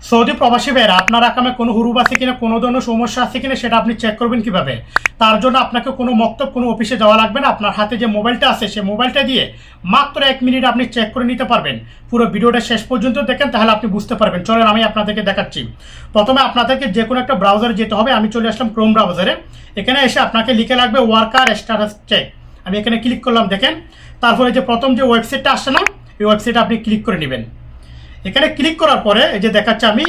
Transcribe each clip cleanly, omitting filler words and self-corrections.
Saudi প্রবাসী ভাইয়েরা আপনার আকামে কোনো হুরুপ আছে কিনা, কোনো ধরনের সমস্যা আছে কিনা সেটা আপনি চেক করবেন কিভাবে। তার জন্য আপনাকে কোনো মক্তব, কোনো অফিসে যাওয়া লাগবে না। আপনার হাতে যে মোবাইলটা আছে সেই মোবাইলটা দিয়ে মাত্র 1 মিনিট আপনি চেক করে নিতে পারবেন। পুরো ভিডিওটা শেষ পর্যন্ত দেখেন, তাহলে আপনি বুঝতে পারবেন। চলেন আমি আপনাদেরকে দেখাচ্ছি। প্রথমে আপনাদেরকে যে কোনো একটা ব্রাউজারে যেতে হবে। আমি চলে আসলাম ক্রোম ব্রাউজারে। এখানে এসে আপনাকে লিখে লাগবে ওয়ার্কার স্ট্যাটাস চেক। আমি এখানে ক্লিক করলাম, দেখেন। তারপরে যে প্রথম যে ওয়েবসাইটটা আসছে না, এই ওয়েবসাইটে আপনি ক্লিক করে নেবেন। এখানে ক্লিক করার পরে এই যে দেখাচ্ছে, আমি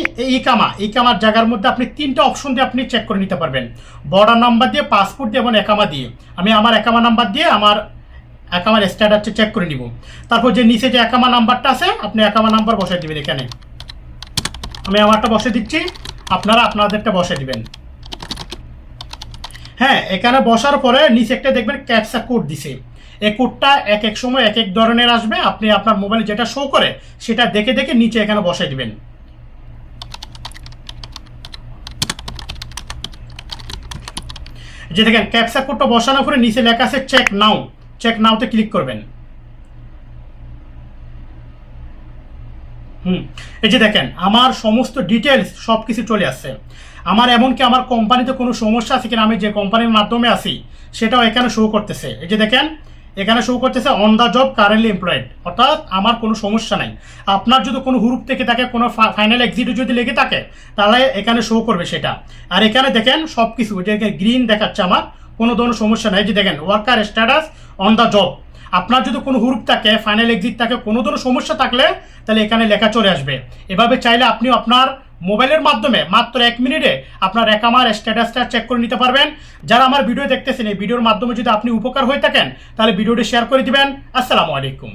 ইকামার জায়গার মধ্যে আপনি 3টা অপশন দিয়ে আপনি চেক করে নিতে পারবেন। বর্ডার নাম্বার দিয়ে, পাসপোর্ট দিয়ে এবং একামা দিয়ে। আমি আমার একামা নাম্বার দিয়ে আমার একামার স্ট্যাটাসটা চেক করে নিব। তারপর যে নিচে যে একামা নাম্বারটা আছে, আপনি একামা নাম্বার বসাই দিবেন। এখানে আমি আমারটা বসে দিচ্ছি, আপনারা আপনাদেরটা বসে দিবেন। হ্যাঁ, এখানে বসার পরে নিচে একটা দেখবেন ক্যাপচা কোড দিছে। এই কোডটা এক এক সময় এক এক ধরনের আসবে। আপনি আপনার মোবাইলে যেটা শো করে সেটা দেখে দেখে নিচে এখানে বসাই দিবেন। যে দেখেন ক্যাপচা কোডটা বসানোর পরে নিচে লেখা আছে চেক নাও। চেক নাওতে ক্লিক করবেন। এই যে দেখেন আমার সমস্ত ডিটেলস সব কিছু চলে আসছে। আমার এমনকি আমার কোম্পানিতে কোনো সমস্যা আছে কিনা, আমি যে কোম্পানির মাধ্যমে আছি সেটাও এখানে শো করতেছে। এই যে দেখেন এখানে শো করতেছে on the job currently employed, অর্থাৎ আমার কোনো সমস্যা নাই। আপনার যদি কোনো হুরুপ থেকে থাকে, কোনো ফাইনাল এক্সিটে যদি লেগে থাকে, তাহলে এখানে শো করবে সেটা। আর এখানে দেখেন সব কিছু যে গ্রিন দেখাচ্ছে, আমার কোনো ধরনের সমস্যা নাই। যে দেখেন worker status on the job. আপনার যদি কোনো হুরুপ থাকে, ফাইনাল এক্সিট থাকে, কোনো ধরনের সমস্যা থাকলে তাহলে এখানে লেখা চলে আসবে। এভাবে চাইলে আপনি আপনার মোবাইলের মাধ্যমে মাত্র 1 মিনিটে আপনার একামার স্ট্যাটাসটা চেক করে নিতে পারবেন। যারা আমার ভিডিও দেখতেছেন, এই ভিডিওর মাধ্যমে যদি আপনি উপকার হয়ে থাকেন তাহলে ভিডিওটি শেয়ার করে দিবেন। আসসালামু আলাইকুম।